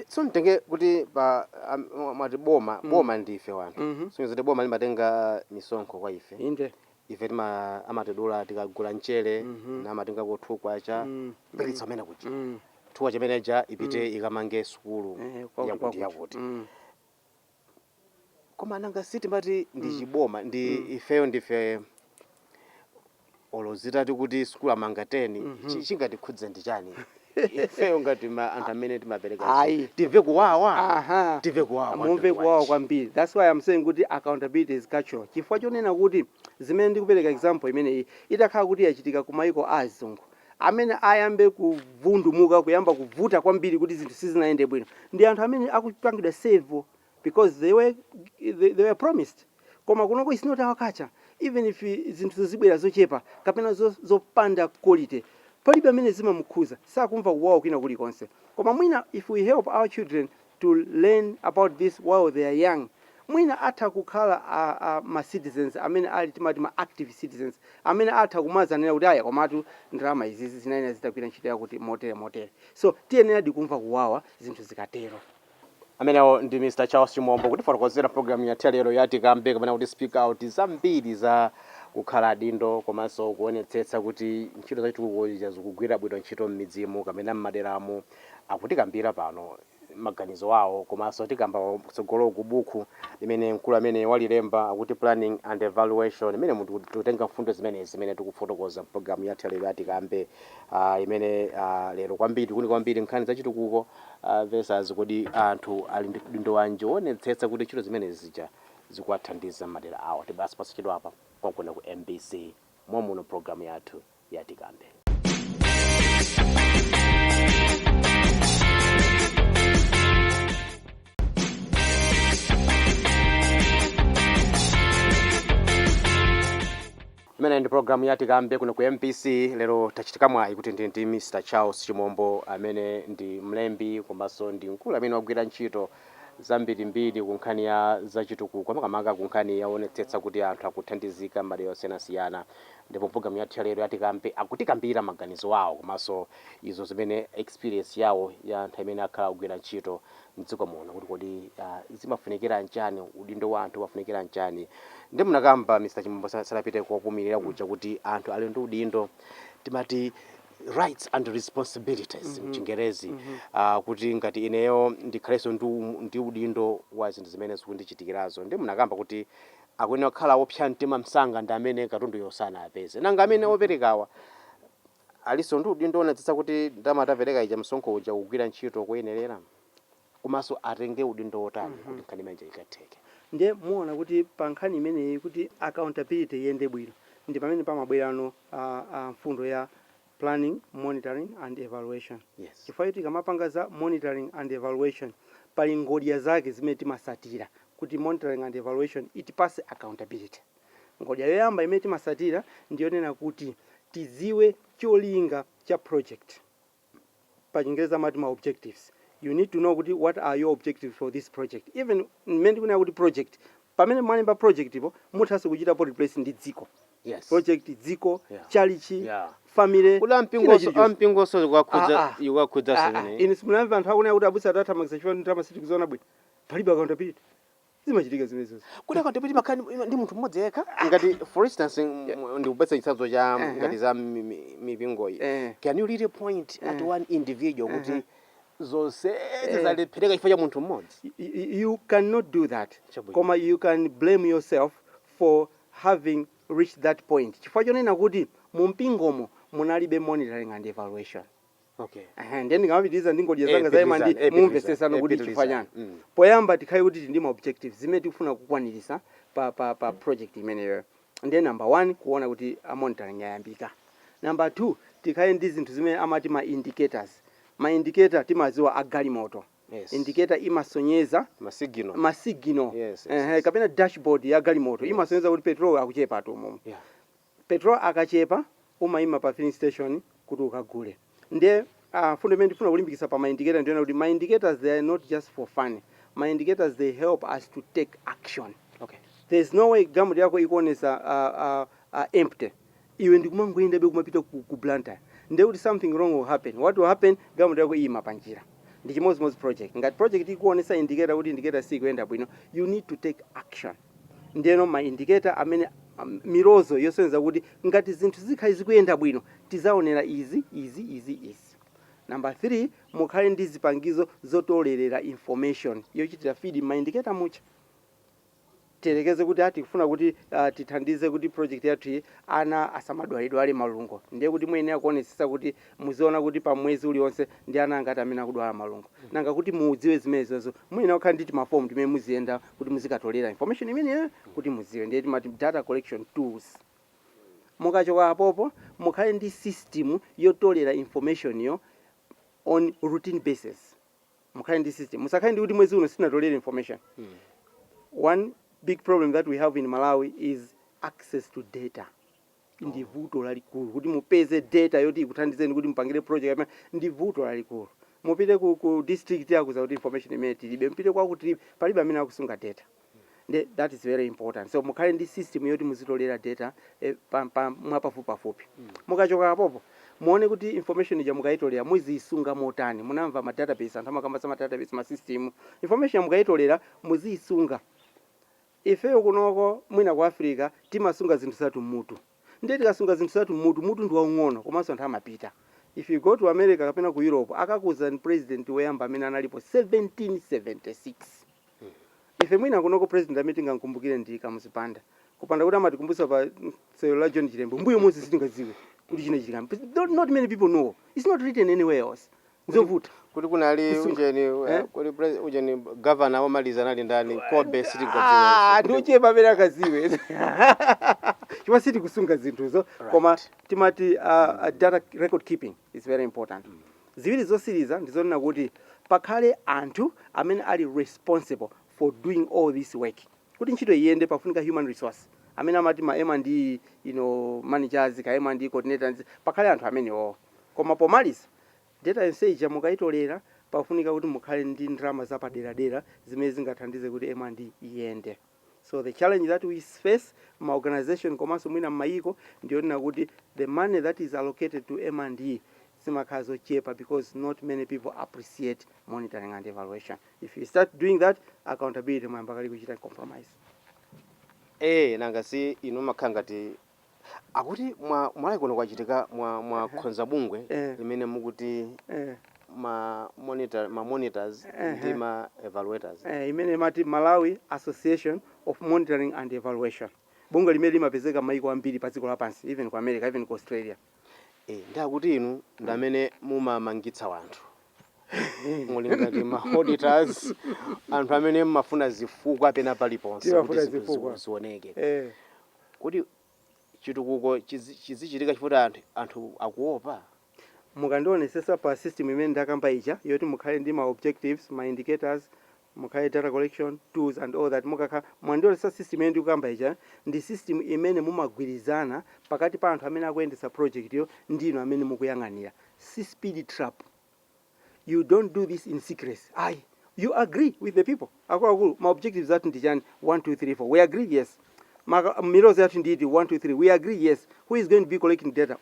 So ntenge kuti pa mati boma ndife wanthu. So ngati boma limatenga misonkho kwa ife. Inde. Ife amatidula tikagula mchere na amatenga kothukwa cha mbelitsa amene kuti. Thuwa chimeneja ipite ikamange sukulu yakuti. Koma nanga siti mati ndi chiboma ndi ifeyo ndife olozitati kuti sukulu amanga 10 chingati khudze ndi chani. Ifeyo ngati anthu amene timapereka tive kuwawa. Tive kuwawa. Mumve kuwawa kwambiri. That's why I'm saying kuti accountability is cultural. Chifukwa chonena kuti zimene ndikupereka example imene itakhala kuti yachitika kumayiko azungu amene ayambe kuvundumuka kuyamba kuvuta kwambiri kuti zinthu sizinaende bwino ndi anthu amene akupangidwa save because they were promised. Koma kunoko is not our culture. Even if zinthu zibwera zochepa kapena zopanda quality palibe amene zimamukhuza sakumva kuwawa kwina kulikonse. Koma mwina if we help our children to learn about this while they are young, mwina atha kukhala ma citizens amene ali timati ma active citizens amene atha kumazanira kuti aya komatu ndalama izi zinaina zitagwira ntchito yakuti motere. So tiyenera kumva kuwawa zinthu zikatero. Amenewo ndi Mr. Charles Chimombo kuti fotokozera program ya lero ya Tikambe kapena kuti speak out zambiri za kukhala adindo komanso kuonetsetsa kuti ntchito zachitukuko zikugwira bwino ntchito m'midzimu kapena m'maderamo akutikambira pano maganizo awo komanso tikamba kutsogolo kubuku limene mkulu amene walilemba akuti planning and evaluation imene munthu tutenga mfundo zimene tikufotokoza program ya lero ya Tikambe imene lero kwambiri nkhani zachitukuko versus kuti anthu ali ndi dindo wanji onetsetsa kuti ntchito zimene zija zikuwathandiza madera awo. Tibasi pasachidwa apa kwakwenda ku MBC mwamuno program yathu ya Tikambe. Mene ndi program ya Tikambe kuno ku MPC lero tachitika mwayi kuti ndi Mr. Charles Chimombo amene ndi mlembi komanso ndi mkulu amene wagwira ntchito zambiri kunkhani ya zachitukuko makamaka kunkhani yaonetsetsa kuti anthu akuthandizika madera osiyanasiyana. Ndipo program ya lero ya Tikambe akutikambira maganizo awo komanso izo zimene experience yawo ya anthu amene akhala kugwira ntchito mdziko muno kuti kodi zimafunikira njani udindo wa anthu wafunikira njani. Ndi munakamba Mr. Chimombo salapite kuwapumirira kuja kuti anthu ali ndi udindo timati rights and responsibilities mchingerezi kuti ngati ineyo ndikhalenso ndi udindo wa zinthu zimene zikundichitikirazo. Ndi munakamba kuti akuyenera kukhala opsa mtima msanga ndi amene katundu yosana apeze nanga amene operekawa aliso ndi udindo onetsetsa kuti ndamatapereka ija msonkho uja kugwira ntchito kuyenerera komanso atenge udindo otani kuti nkhani manja ikatheke. Ndiye muona kuti pa nkhani imeneyi kuti accountability iyende bwino ndi pamene pamabwerano mfundo ya planning, monitoring and evaluation. Yes. Chifukwa tikamapanga za monitoring and evaluation pali ngodya zake zimene timasatira kuti monitoring and evaluation itipase accountability. Ngodya yoyamba imene timasatira ndiyonena kuti tiziwe cholinga cha project. Pa Chingereza amati ma objectives. You need to know kuti what are your objectives for this project. Even mmene kuna kuti project pamene mwalemba project ipo muthaso kuchita po replace ndi dziko. Yes. Project dziko, chalichi, family. Kula mpingo so yukakhudza semene. Ine simunamva anthu akuna kuti abusa data max chifukwa nditama siti kuziona bwino. Palibe accountability. Zimachitika zimenezo. Kuti accountability makhani ndi munthu mmodzi yekha. Ngati for instance ndikupatsa chitsanzo cha ngati za mipingo iyi. Can you really point at one individual kuti zonse zizalephera chifukwa cha munthu mmodzi? You cannot do that. Koma you can blame yourself for having reached that point. Chifukwa chonena kuti mu mpingomo munalibe monitoring and evaluation. Okay. Then ngamapitiriza ndingodya zanga zaima ndi mumvesesano kuti chifukwa chani. Poyamba tikhale kuti ndi ma objectives zimene tikufuna kukwanirisa pa project imeneyo. Ndiye number 1 kuona kuti monitoring yayambika. Number 2 tikhale ndi zinthu zimene amati ma indicators. Ma indicator timaziwa agalimoto. Yes. Indicator imasonyeza masigino. Yes. Kapena dashboard ya galimoto imasonyeza kuti petrol akuchepa tu. Yeah. Petrol akachepa umayima pa filling station kuti ukagule. Ndiye fundamental funa kulimbikisa pa ma indicator ndiona kuti ma indicators they are not just for fun. My indicators they help us to take action. Okay. There's no way gamu yako ikuonesa empty. Iwe ndikumangoenda be kumapita ku blanta. Ndiye kuti something wrong will happen. What will happen? Gamu yako ima panjira. Ndi chimodzi project. Ngati project ikuonesa indicator kuti indicator si kuenda bwino, you need to take action. Ndiyeno my indicator amene mirozo yosonyeza kuti ngati zinthu zikhali zikuyenda bwino tizaonera izi. Number 3, mukhale ndi zipangizo zotolerera information yochitira feed ma indicator mucha. Telekeze kuti kufuna kuti tithandize kuti project yathu ana asamadwalidwale malungo. Ndiye kuti muyenera kuonesesa kuti muziona kuti pa mwezi uliwonse ndi ana angati amene akudwala malungo. Nanga kuti mudziwe zimenezo muyenera kukhala ndi maform timene muziyenda kuti muzikatolera information imene kuti muziwe. Ndiye timati data collection tools. Mukachoka apopo mukhale ndi system yotolera information yo on routine basis. Mukhale ndi system. Musakhale ndi kuti mwezi uno sinatolera information. One big problem that we have in Malawi is access to data. Ndi vuto lalikulu kuti mupeze data yoti ikuthandizeni kuti mpangire project ndi vuto lalikulu. Mupite ku district yako za kuti information imene tilibe, mpite kwa kuti palibe amene akusunga data. That is very important. So mukhale ndi system yoti muzitolera data mwapafupi. Mukachoka apopo muone kuti information ija mukayitolera muzisunga motani. Munamva ma database anthu amakamba ma database ma system. Information mukayitolera muzisunga. Ifeyo kunoko mwina ku Africa timasunga zinthu zathu mutu. Ndiye tikasunga zinthu zathu mutu ndi waung'ono komanso anthu amapita. If you go to America kapena ku Europe akakuza president woyamba amene analipo 1776. Ife mwina kunoko president amene tingamkumbukire ndi Kamuzipanda. Kupanda kuti amatikumbusa pa selo la John Chirembo. Mbuyo monse sitingaziwe kuti chine chikambe. Not many people know. It's not written anywhere else. Nzovuta. Kuti kunali ujeni governor wamaliza nali ndani Kobe city godziwe. Ndoche pamene akaziwe. Chwa city kusunga zinthuzo koma timati data record keeping is very important. Ziwiri zosiriza ndizonena kuti pakhale anthu amene ali responsible for doing all this work. Kuti ntchito iyende pafunika human resource. Amene amati ma M&D, managers, ka M&D coordinators, pakhale anthu amenewo. Koma pomaliza data yonse mukayitolera pafunika kuti mukhale ndi ndalama zapadera zimene zingathandize kuti M&D iyende. So the challenge that we face my organization komanso mwina m'mayiko ndiyonena kuti the money that is allocated to M&D simakhala zochepa because not many people appreciate monitoring and evaluation. If you start doing that, accountability mwambakali kuchita compromise. Nanga si ino makhangati akuti mwala kuno kwachitika mwa khonza bungwe limene mukuti ma monitors ndi ma evaluators. Imene mati Malawi Association of Monitoring and Evaluation. Bungwe limene limapezeka mayiko ambiri pa dziko lapansi, even ku America, even ku Australia. Ndakuti inu ndamene mumamangitsa wanthu. Mulingati ma auditors anthu amene mafuna zifukwa pena paliponse kuti zioneke. Kuti chitukuko chizichitika chifukwa anthu akuopa. Mukandionesesa pa system imene ndakamba ija yoti mukhale ndi ma objectives, ma indicators, mukhale data collection tools and all that. Mukakha mwandionesesa system imene ndikukamba ija ndi system imene mumagwirizana pakati pa anthu amene akuyendesa project yo ndino amene mukuyang'anira. Si speed trap. You don't do this in secrecy. You agree with the people. Akulu my objectives that ndichani 1 2 3 4. We agree, yes. Mirozo yathu nditi 1 2 3. We agree, yes. Who is going to be collecting data?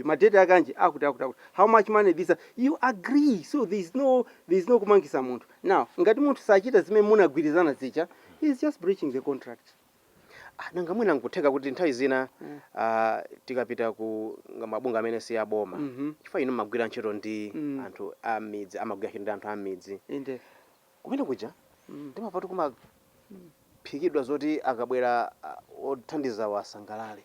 My data akanji akuti. How much money this? You agree. So there's no kumangisa munthu. Now, ngati munthu sachita zimene munagwirizana zicha, he is just breaching the contract. Nanga mwina nkuteka kuti nthawi zina tikapita ku mabunga amene si aboma. Chifukwa ino magwira ntchito ndi anthu amidzi, amagwira ntchito ndi anthu amidzi. Inde. Kumene kuja ndimapatu kumaphikidwa zoti akabwera othandiza wasangalale.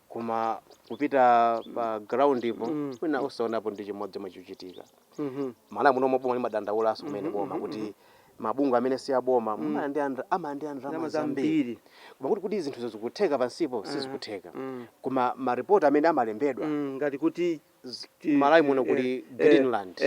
Kuma kupita pa ground ipo mwina usaonapo ndi chimodzi mwachichitika. Mala muno moboma limadandaulaso kumene boma kuti mabungu amene si aboma amaandira zambiri koma kuti zinthu zikutheka pansipo sizikutheka koma maripoti amene amalembedwa ngati kuti malawi muno kuli Greenland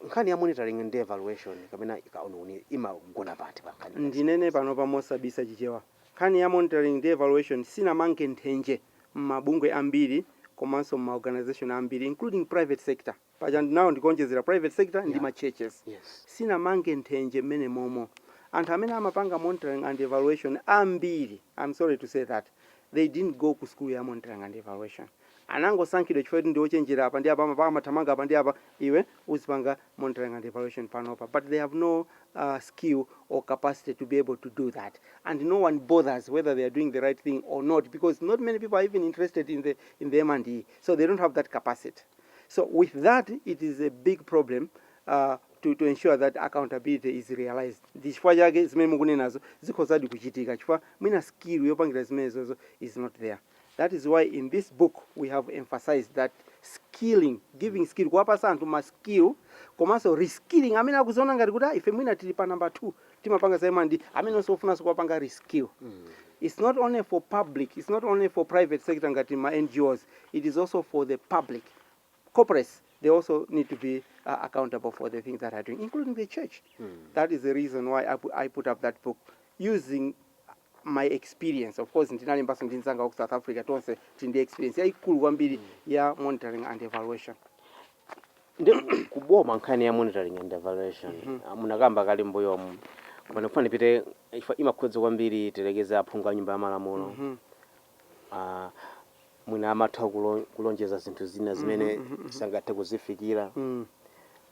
nkhani ya monitoring and evaluation kapena ikaonuni imagona pati pankani ndinene pano pamosabisa Chichewa. Nkhani ya monitoring and evaluation sinamange nthenje mabungwe ambiri komanso ma organization ambiri including private sector paja now ndikonjezera private sector ndi ma churches sinamange nthenje mmene momo anthu amene amapanga monitoring and evaluation ambiri, I'm sorry to say that, they didn't go to school ya monitoring and evaluation. Anangosankhidwa chifukwa ndi ochenjera apa ndi apa amapanga mathamanga apa ndi apa iwe uzipanga monitoring and evaluation panopa, but they have no skill or capacity to be able to do that, and no one bothers whether they are doing the right thing or not, because not many people are even interested in the M&E, so they don't have that capacity. So with that, it is a big problem to ensure that accountability is realized. Chifukwa chake zimene mukunenazo zikhozadi kuchitika chifukwa mwina skill yopangira zimenezo is not there. That is why in this book we have emphasized that skilling, giving skill, kuwapasa anthu ma skill, komanso reskilling amene akuziona ngati kuti ife mwina tili pa number 2 timapanga zaimandi amene osofunaso kuwapanga reskill. It's not only for public, it's not only for private sector ngati ma NGOs, it is also for the public. Corporates, they also need to be accountable for the things that are doing, including the church. That is the reason why I put up that book, using my experience. Of course, ndinali mbaso ndinzanga ku South Africa tonse tindi experience yaikulu kwambiri ya monitoring and evaluation. Ndi kuboma nkhani ya monitoring and evaluation munakamba kali mbuyo pano kufana pite imakhudza kwambiri telekeza aphungu a nyumba ya malamulo mwina amatha kulonjeza zinthu zina zimene sangathe kuzifikira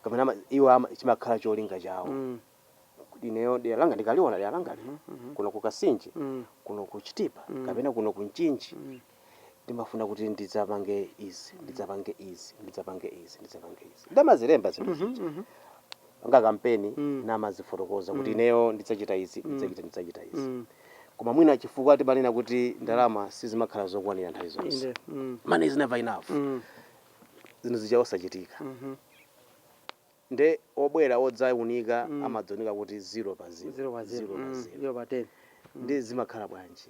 kapena iwo chimakhala cholinga chawo. Ineyo dera langa ndikaliona dera langa kuno kukasinji kuno kuchitipa kapena kuno kunchinji ndimafuna kuti ndidzapange izi ndamazilemba zinthu zija anga kampeni namazifotokoza kuti ineyo ndidzachita izi ndidzachita izi koma mwina chifukwa tibalina kuti ndalama sizimakhala zokwanira nthawi zonse, money is never enough, zinthu zija osachitika. Nde obwera odzaunika amadzonika kuti 0 pa 0 ndi zimakhala bwanji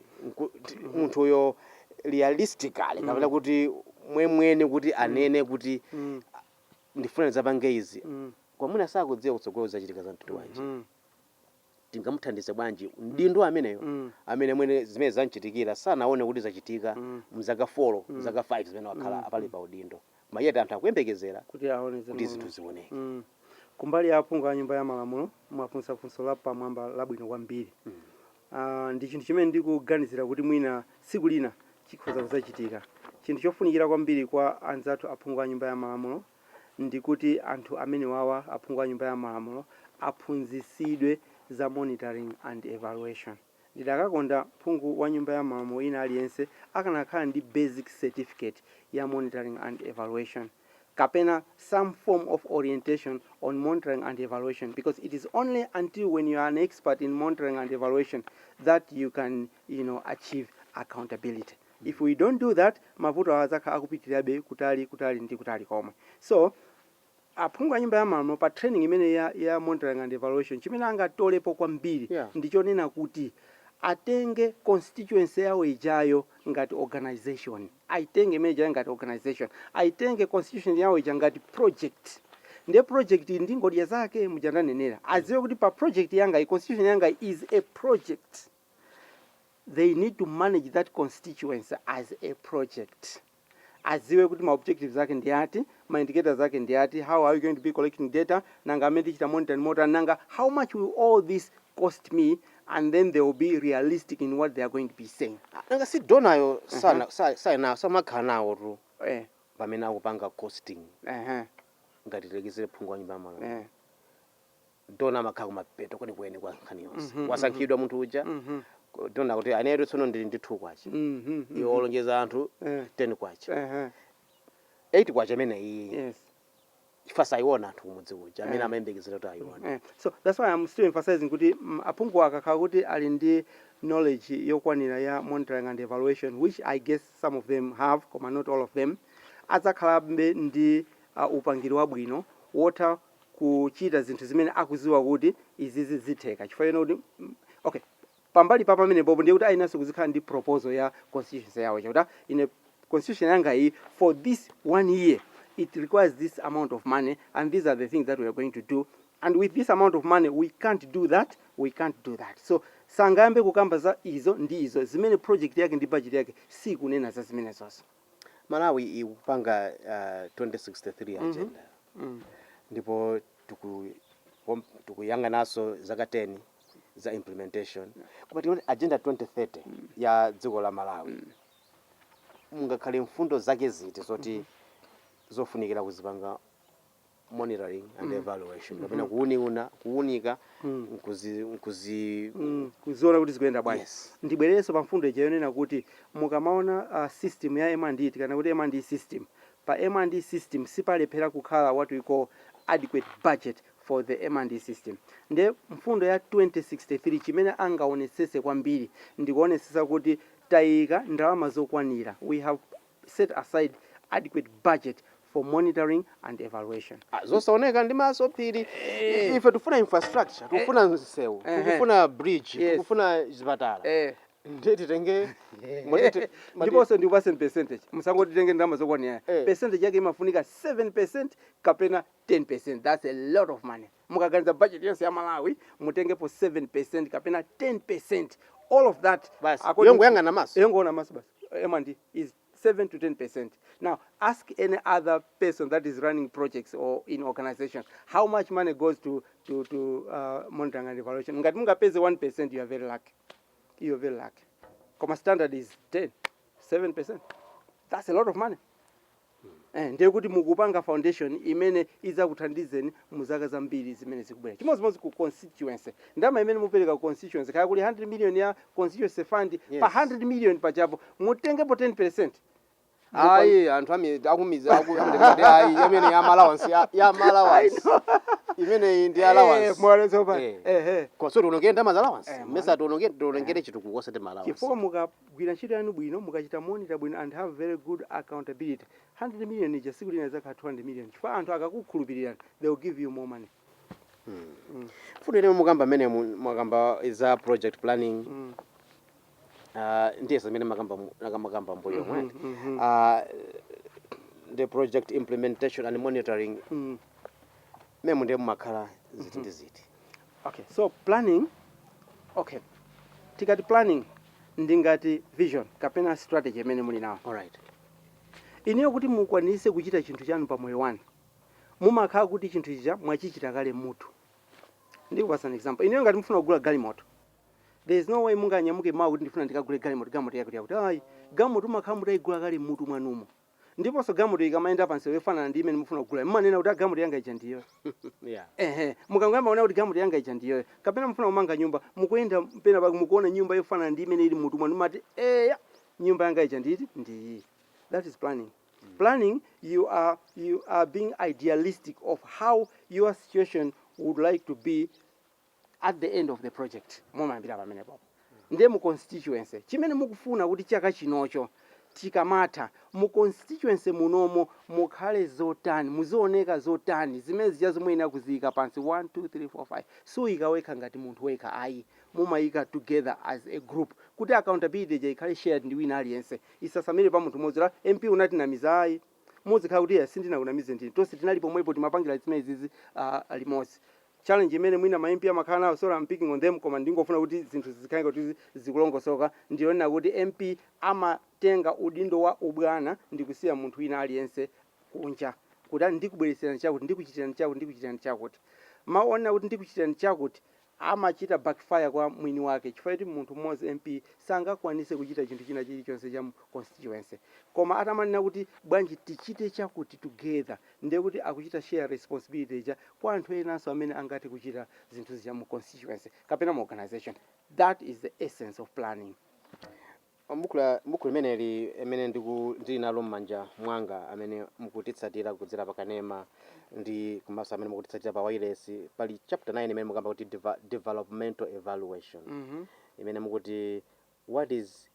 munthu uyo realistically kapena kuti mwemwene kuti anene kuti ndifuna ndidzapange izi kwamuna sakudziwa kutsogolo zachitika za mtundu wanji tingamuthandize bwanji ndindo ameneyo amene mwene zimene zanchitikira sanaone kuti zachitika mzaka 4 mzaka 5 zimene wakhala apali pa udindo mayeta anthu akuyembekezera kuti aone kuti zinthu zioneke. Kumbali ya aphungu a nyumba ya malamulo mwafunsa funso la pamwamba labwino kwambiri. Ndi chinthu chimene ndikuganizira kuti mwina siku lina chikhoza kuzachitika. Chinthu chofunikira kwambiri kwa anzathu aphungu a nyumba ya malamulo ndikuti anthu amene wawa aphungu a nyumba ya malamulo aphunzisidwe za monitoring and evaluation. Ndidakakonda phungu wa nyumba ya malamulo ina aliyense akanakhala ndi basic certificate ya monitoring and evaluation, kapena some form of orientation on monitoring and evaluation, because it is only until when you are an expert in monitoring and evaluation that you can, achieve accountability. If we don't do that, mavuto awazaka akupitirabe kutali ndi kutali koma. So aphungu a nyumba ya malamulo pa training imene ya monitoring and evaluation chimene angatolepo kwambiri ndichonena kuti atenge constituency yawo ijayo ngati organization, aitenge imene ijayo ngati organization, aitenge constitution yawo ija ngati project. Ndiye project ndi ngodya zake mujandanenera aziwe kuti pa project yanga constitution yanga is a project. They need to manage that constituency as a project. Aziwe kuti ma objectives zake ndi ati, ma indicators zake ndi ati, how are you going to be collecting data, nanga amene chita monitoring motor, nanga how much will all this cost me, and then they will be realistic in what they are going to be saying. Nanga si donayo sana makhala nawo tu pamene akupanga costing ngati legezere phungu a nyumba ya malamulo dona makhala kumapeto kwenikweni kwa nkhani yonse wasankhidwa munthu uja dona kuti aneyo tsono ndili ndi 2 kwacha iwo olonjeza anthu 10 kwacha 8 kwacha amene iyi chifukwa sayiona anthu kumudzi uja amene amayembekezera kuti ayiona. So that's why I'm still emphasizing kuti aphungu akakhala kuti ali ndi knowledge yokwanira ya monitoring and evaluation, which I guess some of them have, koma not all of them, azakhalabe ndi upangiri wabwino wotha kuchita zinthu zimene akuziwa kuti izizi zitheka chifukwa kuti okay pambali pa pamenepo ndiye kuti ayinanso kuzikhala ndi proposal ya constitution yawo chakuti ine constitution yanga iyi for this 1 year it requires this amount of money and these are the things that we are going to do and with this amount of money we can't do that so sangambe kukamba za izo ndi izo zimene project yake ndi budget yake si kunena za zimene zonse. Malawi ikupanga 2063 agenda ndipo tukuyanga naso zaka 10 za implementation koma tione agenda 2030 ya dziko la Malawi mungakhale mfundo zake ziti zoti zofunikira kuzipanga monitoring and evaluation kapena kuunika kuziona kuti zikuyenda bwanji. Ndibwererenso pa mfundo yonena kuti mukamaona system ya M&E kana kuti M&E system pa M&E system sipalephera kukhala what we call adequate budget for the M&E system. Nde mfundo ya 2063 chimene angaonetsese kwambiri ndikuonetsesa kuti tayika ndalama zokwanira. We have set aside adequate budget for monitoring and evaluation. Zosaoneka ndi maso phiri ife tufuna infrastructure, tufuna nsewu, tufuna bridge, tufuna zipatala. Ndeti tenge ndiponso ndikupaseni percentage musangoti tenge ndalama zokwanira percentage yake imafunika 7% kapena 10%. That's a lot of money. Mukaganiza budget yonse ya Malawi mutengepo 7% kapena 10%. All of that yongoyanga namaso yongoona maso basi M&E is 7 to 10%. Now ask any other person that is running projects or in organizations how much money goes to monitoring and evaluation. Ngati mungapeze 1% you are very lucky. You're very lucky. Koma standard is 7%. That's a lot of money. Ndiye kuti mukupanga foundation imene izakuthandizeni muzaka zambiri zimene zikubwera. Chimodzimodzi ku constituency. Ndama imene mupereka ku constituency kaya kuli 100 million ya constituency fund pa 100 million pachapo mutengepo 10%. Ayi anthu akumiza akuyambe ayi imene ya allowance ya allowance imene ndi allowance mwarezo pa kwa so tunongenda ndama za allowance mesa tunongere chitu kukosa te allowance chifukwa mukagwira ntchito yanu bwino mukachita monitor bwino and have very good accountability 100 million ija siku lina zaka 200 million chifukwa anthu akakukhulupirira they will give you more money. Funire mukamba mene mukamba za project planning ndiye zamene makamba mbuyo mwe the project implementation and monitoring memu ndiye makhala ziti ndi ziti. Okay, so planning, okay, tikati planning ndingati vision kapena strategy imene muli nawo. Alright. Iniyo kuti mukwanise kuchita chinthu chanu pa moyo wanu mumakhala kuti chinthu chija mwachichita kale mutu. Ndikupasa an example. Iniyo ngati mufuna kugula galimoto, there is no way munganyamuke mawu kuti ndifuna ndikagule galimoto yakuti ayi galimoto makhala mutayigula kale mutu mwanumo. Ndiponso galimoto ikamaenda pansi yofanana ndi imene mufuna kugula mmanena kuti galimoto yanga ija ndiyo. Mukangoyamba kuona kuti galimoto yanga ija ndiyo kapena mufuna kumanga nyumba mukuyenda pena pa mukuona nyumba yofanana ndi imene ili mutu mwanu mati nyumba yanga ija ndi. That is planning. Planning, you are being idealistic of how your situation would like to be at the end of the project. Moma mbira pamene popo. Ndiye mu constituency chimene mukufuna kuti chaka chinocho chikamata mu constituency munomo mukhale zotani muzioneka zotani zimene zichazimwena kuzika pansi 1 2 3 4 5 so ikaweka ngati munthu weka ayi mumayika together as a group kuti accountability je ikhale shared ndi wina aliyense isasamire pa munthu modzi la MP unati namiza ayi muzikhala kuti sindina kunamize ndini tonse tinali pomwepo timapangira zimene izizi limodzi. Challenge imene mwina ma MP amakhala nawo so I'm picking on them koma ndingofuna kuti zinthu zikhale kuti zikulongosoka ndiona kuti MP amatenga udindo wa ubwana ndikusiya munthu wina aliyense kunja kuti ndikubweresera chakuti ndikuchitirani chakuti maona kuti ndikuchitirani chakuti amachita backfire kwa mwini wake chifukwa kuti munthu mmodzi MP sangakwanise kuchita chinthu china chilichonse cha constituency koma atamanena kuti bwanji tichite chakuti together ndiye kuti akuchita share responsibility ja kwa anthu enanso amene angati kuchita zinthu za mu constituency kapena mu organization. That is the essence of planning. Buku limeneli amene ndili nalo m'manja mwanga amene mukutitsatira kudzera pakanema ndi komanso amene mukutitsatira pa wireless pali chapter 9 imene mukamba kuti developmental evaluation imene mukuti what is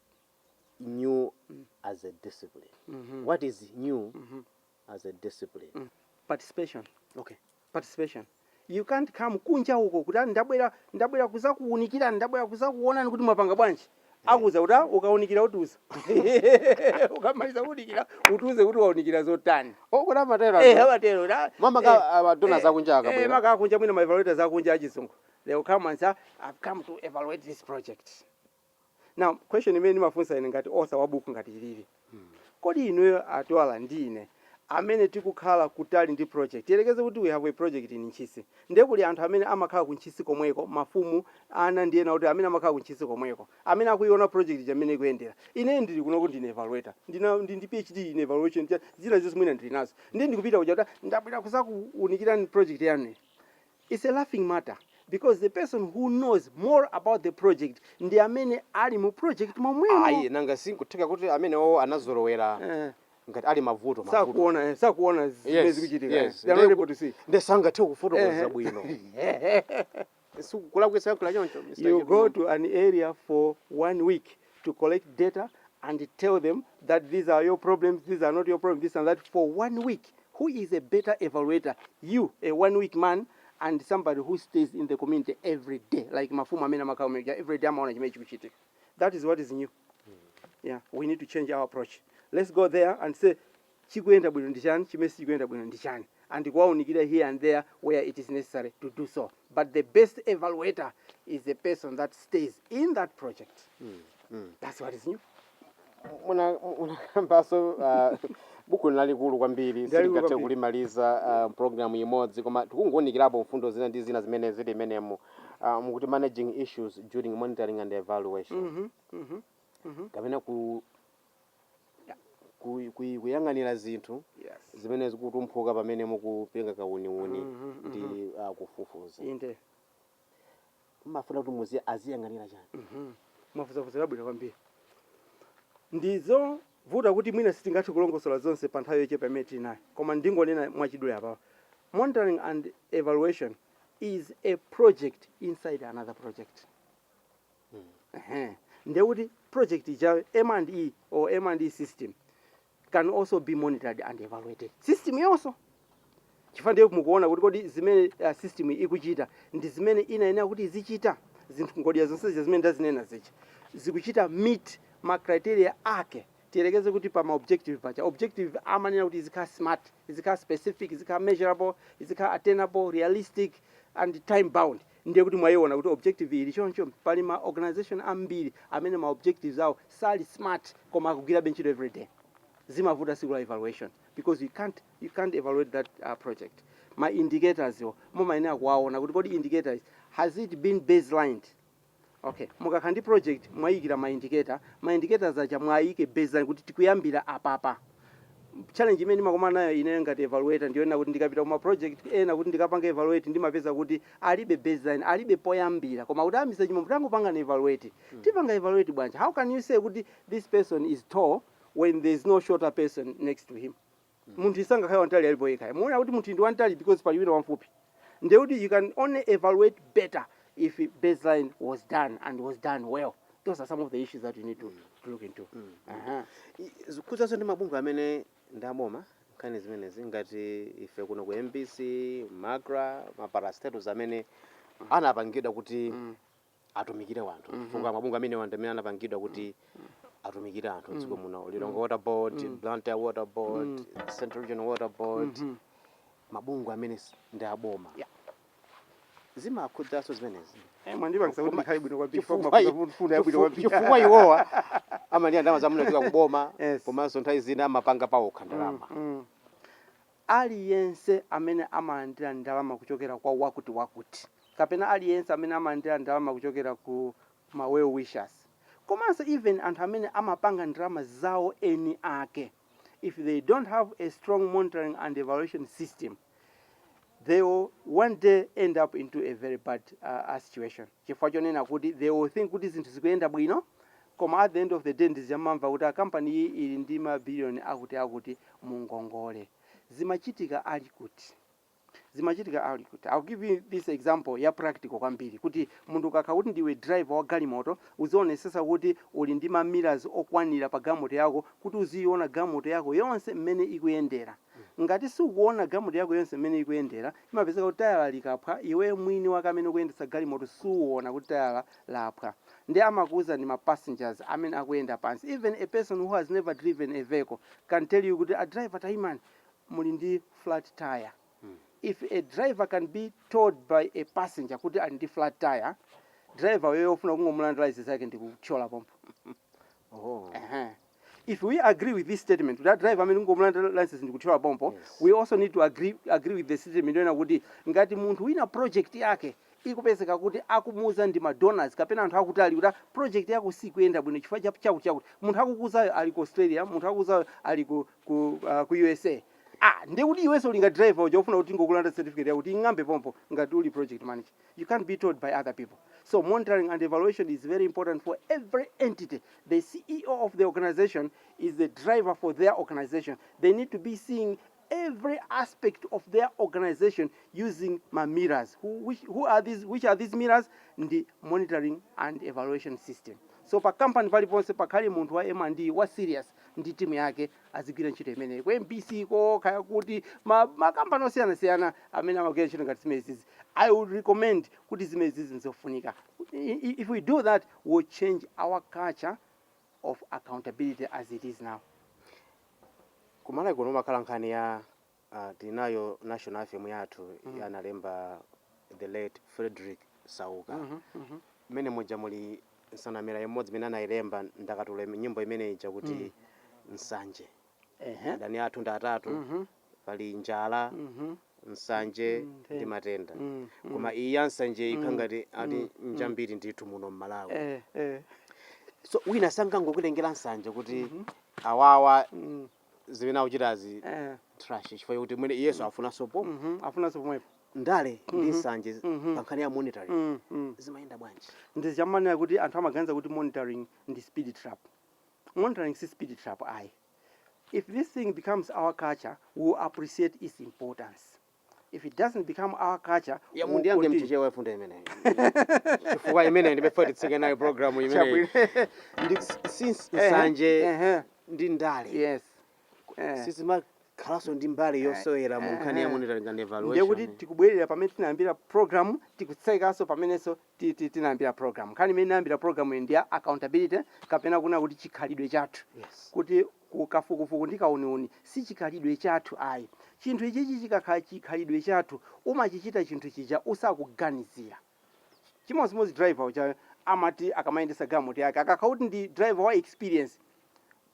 new as a discipline. What is new as a discipline? Participation. Okay. participation. You can't come kunja uko kuti ndabwera kuzakuunikira ndabwera kuzakuona kuti mwapanga bwanji. Akuza kuti ukaunikira utuza. Ukamaliza kuunikira utuze kuti waunikira zotani. Okula matero. Amatero da. Mama ka abadona zakunja akabwera. Maka kunja mwina ma evaluators zakunja achizungu. They will come and say I've come to evaluate this project. Now question imene mafunsa ine ngati author wa book ngati lili. Kodi inuyo atwala ndine amene tikukhala kutali ndi project. Tiyerekeze kuti we have a project in Nchisi. Ndekuli anthu amene amakhala ku Nchisi komweko, mafumu ana ndiye na kuti amene amakhala ku Nchisi komweko. Amene akuiona project amene ikuyendera. Ine ndili kuno kuti ndine evaluator. Ndi PhD in evaluation. Zira zonse mwina ndili nazo. Ndi ndikupita kuja kuti ndabwera kuzakuunikira project yanu. It's a laughing matter. Because the person who knows more about the project ndi amene ali mu project momwemo. Ayi nanga sinkutheka kuti amene anazolowera ngati ali mavuto sakuona zimene zikuchitika. They are not able to see. Ndesangathe kufotokoza bwino. Sikula kwesa kula choncho. You go to an area for 1 week to collect data and tell them that these are your problems, these are not your problems, this and that for 1 week. Who is a better evaluator? You, a 1 week man, and somebody who stays in the community every day, like Mafuma Mena Makaumeja, every day I'm chichitika. That is what is new. Yeah, we need to change our approach. Let's go there and say, Chikuenda Bundijan, Chimesi Chikuenda Bundijan, and go on here and there where it is necessary to do so. But the best evaluator is the person that stays in that project. That's what is new. Buku lalikulu kwambiri silikathe kulimaliza program imodzi koma tikungonikirapo mfundo zina ndi zina zimene zili menemo mukuti managing issues during monitoring and evaluation. Kapena kuyang'anira zinthu zimene zikutumphuka pamene mukupenga kauniuni ndi kufufuza. Inde. Mafuna kuti muzi aziyang'anira chani. Mafuza labwino kwambiri. Ndizo vuta kuti mwina sitingathe kulongosola zonse pa nthawi yochepa imene tili nayo. Koma ndingonena mwachidule apa. Monitoring and evaluation is a project inside another project. Ndekuti project ijayo M&E or M&E system can also be monitored and evaluated. System yonso. Chifukwa mukuona kuti kodi zimene system ikuchita ndi zimene inayenera kuti izichita. Zinthu ngodiya zonse zimene ndazinena zichi. Zikuchita meet ma criteria ake. Tiyerekeze kuti pa ma objective pacha. Objective amanena kuti izikhala smart, izikhala specific, izikhala measurable, izikhala attainable, realistic and time bound. Ndiye kuti mwayiona kuti objective ili choncho pali ma organization ambiri amene ma objectives awo sali smart koma akugwira ntchito every day. Zimavuta siku la evaluation because you can't evaluate that project. My indicators yo mumayenera kuwaona kuti kodi indicators has it been baselined. Okay, mukakhala project mwayikira ma indicators acha mwayike baseline kuti tikuyambira apapa. Challenge imene ndimakomana nayo ine ngati evaluator ndiona kuti ndikapita kuma project ena kuti ndikapanga evaluate ndimapeza kuti alibe baseline, alibe poyambira. Koma kuti amise Chimombo tangopanga na evaluate. Tipanga evaluate bwanji. How can you say kuti this person is tall when there is no shorter person next to him? Munthu isanga khayo ntali alipo yekha. Muona kuti munthu ndi wantali because pali wina wamfupi. Ndekuti you can only evaluate better if baseline was done and was done well. Those are some of the issues that you need to look into. Kuzaso ndi mabungwe amene ndaboma nkhani zimenezi ngati ife kuno ku MBC, Magra, maparastatus amene anapangidwa kuti atumikire wanthu. Funga mabungwe amene wanthu amene anapangidwa kuti atumikire anthu dziko muno. Lilongwe Water Board, Blantyre Water Board, Central Regional Water Board. Mabungwe amene ndaboma. Zimakhudzaso zimenezi. Mwandipangisa kuti ndikhale bwino kwambiri funda yabwino kwambiri. Chifukwa iwowa amali ndalama zamunatika kuboma komanso nthawi zina amapanga pawokha ndalama. Aliyense amene amalandira ndalama kuchokera kwa wakuti kapena aliyense amene amalandira ndalama kuchokera ku ma well wishers. Komanso even anthu amene amapanga ndalama zawo eni ake, if they don't have a strong monitoring and evaluation system, they will one day end up into a very bad situation. Chifukwa chonena kuti they will think kuti zinthu zikuyenda bwino, koma at the end of the day ndizamamva kuti a company iyi ili ndi mabiliyoni akuti mungongole. Zimachitika ali kuti. I'll give you this example ya practical kwambiri kuti munthu kakha kuti ndiwe driver wa galimoto uzionesesa kuti uli ndi ma mirrors okwanira pa galimoto yako kuti uziona galimoto yako yonse mmene ikuyendera. ngati sukuona galimoto yako yonse imene ikuyendera imapezeka kuti tayala likaphwa iwe mwini wake amene ukuyendetsa galimoto suona kuti tayala laphwa ndi amakuuza ndi ma passengers amene akuyenda pansi. Even a person who has never driven a vehicle can tell you kuti a driver taimani muli ndi flat tire. If a driver can be told by a passenger kuti ali ndi flat tire, driver wewe ufuna kungomulanda license yake ndi kuchola pompo. If we agree with this statement, that driver amene kungomulanda license ndi kuchola pompo, we also need to agree with the statement yona kuti ngati munthu wina project yake ikupezeka kuti akumuza ndi madonors kapena anthu akutali kuti project yako sikuyenda bwino chifukwa chakuti munthu akukuzayo ali ku Australia, munthu akukuzayo ali ku USA. Ndi kuti iwenso ulinga driver uja ufuna kuti ngokulanda certificate yakuti ing'ambe pompo ngati uli project manager. You can't be told by other people. So monitoring and evaluation is very important for every entity. The CEO of the organization is the driver for their organization. They need to be seeing every aspect of their organization using my mirrors. Which are these mirrors? The monitoring and evaluation system. So pa company paliponse pakhale munthu wa M&D wa serious ndi timu yake azigwira ntchito imeneyi. Kwa MPC ko kaya kuti makampani osiyanasiyana amene amagwira ntchito ngati zimezi. I would recommend kuti zimezi nzofunika. If we do that, we'll change our culture of accountability as it is now. Kumala ikono makhala nkhani ya tinayo national FM yathu analemba the late Frederick Sauka. Mene moja muli nsanamira yemodzi mene anayilemba ndakatule nyimbo imene ija kuti nsanje. Dani athu ndatatu pali njala nsanje ndi matenda. Koma iyi yansanje ikhangati ati njambiri ndithu muno m'Malawi. So wina sanga ngokutengera nsanje kuti awawa zimene akuchitazi trash chifukwa kuti mwene Yesu afuna sopo mwepo ndale ndi nsanje pankhani ya monitoring zimayenda bwanji. Ndi chamani kuti anthu amaganiza kuti monitoring ndi speed trap. Monitoring si speed trap ayi. If this thing becomes our culture, we will appreciate its importance. If it doesn't become our culture, ya mundi yange mchichewa funda imene chifukwa imene ndibefa titseke nayo program imene since nsanje ndi ndale. Yes. Sisi makhalaso ndi mbali yosowera mu nkhani ya monitoring and evaluation. Ndiye kuti tikubwerera pamene tinayambira program tikutsekaso pamenenso tinayambira program. Nkhani imene inayambira program ndi accountability kapena kuna kuti chikhalidwe chathu. Kuti kukafukufuku ndi kauniuni si chikhalidwe chathu ayi. Chinthu ichi chikakhala chikhalidwe chathu umachichita chinthu chija usakuganizira. Chimodzimodzi driver uja amati akamayendesa galimoto yake akakhala kuti ndi driver wa experience.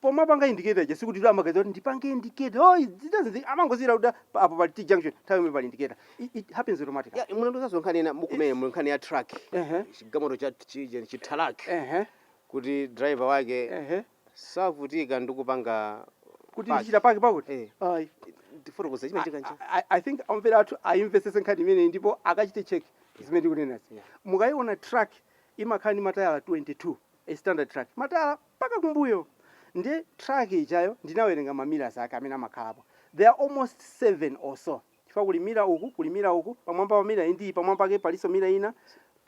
Poma panga indicator je sikuti amagaza kuti ndipange indicator zitazi amangozira kuti apo pa T junction time pa indicator. It happens automatically. Munandoza zonkhani mukumene munkhani ya truck chigamoto cha chithalak kuti driver wake savutika ndikupanga kuti ndichita pake pakuti ndifotokoza chimene kanji. I think amvera athu ainvestese nkhani imene ndipo akachite check zimene tikunenazi. Mukaiona truck imakhala ndi matayala 22 a standard truck matayala paka kumbuyo. Ndi truck ijayo ndinawerenga mamira zake amene amakhalapo. There are almost 7 or so. Chifukwa kulimira uku pamwamba pa mira ndi pamwamba pake paliso mira ina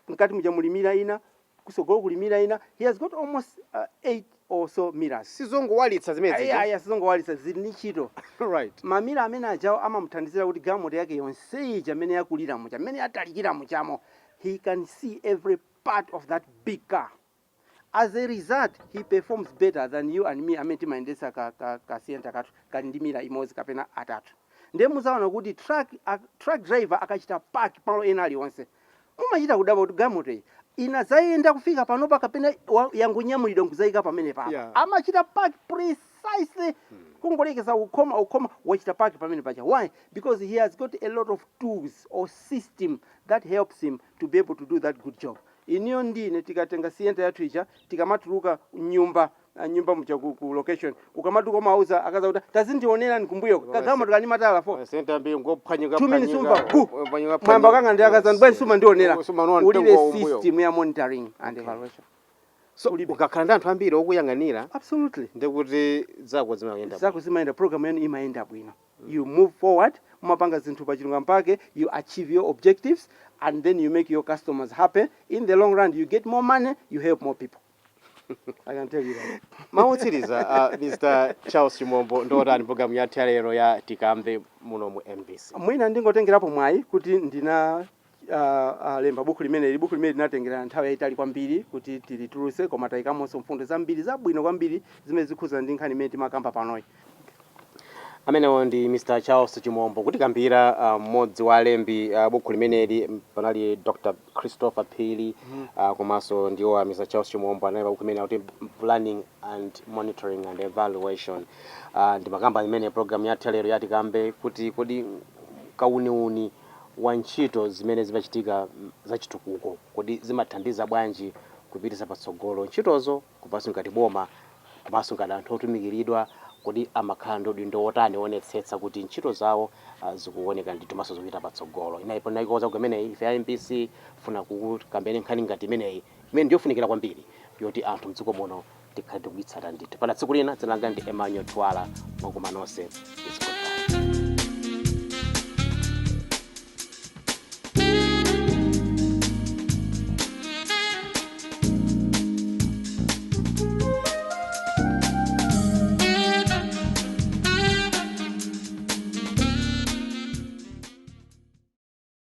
mkati muja mulimira ina kusogolo kulimira ina. He has got almost 8 or so mirrors. Sizongowalitsa zimezi. Sizongowalitsa zili ni ntchito. Right. Mamira amene ajawo amamuthandizira kuti galimoto yake yonse ija amene yakulira muja amene yatalikira mujamo. He can see every part of that big car. As a result, he performs better than you and me amene timayendesa ka sienta kathu kali ndi mira imodzi kapena atatu. Ndiye muzaona kuti truck driver akachita park palo ena aliwonse. Mumachita kudaba kuti galimoto inazayenda kufika panopa kapena yangunyamulidwa nkuzayika pamene papa. Amachita park precisely kungolekeza ukoma wachita park pamene pacha. Why? Because he has got a lot of tools or system that helps him to be able to do that good job. Iniyo ndine tikatenga sienta yathu ija tikamatuluka nyumba mucha ku location ukamatuka mauza akaza kuti tazindionera nikumbuyo kagama tukani matala 4 senta mbi ngophwanyika 2 minutes umva mwamba kanga ndi akaza bwana suma ndionera ulile system ya monitoring and evaluation. So ukakhala ndi anthu ambiri okuyang'anira absolutely ndikuti zako zimayenda program yenu imayenda bwino. You move forward mumapanga zinthu pa chilunga mpake, you achieve your objectives and then you make your customers happy. In the long run you get more money, you help more people. I can tell you that. Mautsiriza Mr. Charles Chimombo ndotani program ya lero ya Tikambe muno mu MBC. Mwina ndingotengerapo mwayi kuti ndina lemba buku limene linatengera nthawi yayitali kwambiri kuti tilituluse koma tayikamonso mfundo zambiri zabwino kwambiri zimene zikhuza ndi nkhani imene timakamba panoyi. Amenewo ndi Mr. Charles Chimombo kuti kambira mmodzi wa alembi buku limeneli panali Dr. Christopher Phiri komanso ndiwo Mr. Charles Chimombo anali buku limene kuti planning and monitoring and evaluation ndi makamba imene program ya lero ya Tikambe kuti kodi kauniuni wa ntchito zimene zimachitika zachitukuko kodi zimathandiza bwanji kupitisa patsogolo ntchitozo kupanso ngati boma komanso ngati anthu otumikiridwa kodi amakhala ndiudindo wotani onetsetsa kuti ntchito zawo zikuoneka ndi tumaso zopita patsogolo. Inayipo naikoza kumeneyi ife ya MBC funa kukambeni nkhani ngati imeneyi imene ndiyofunikira kwambiri yoti anthu mdziko muno tikhale tikuyitsata ndithu. Pana tsiku lina dzina langa ndi Emmanuel Twala mwakumanonse.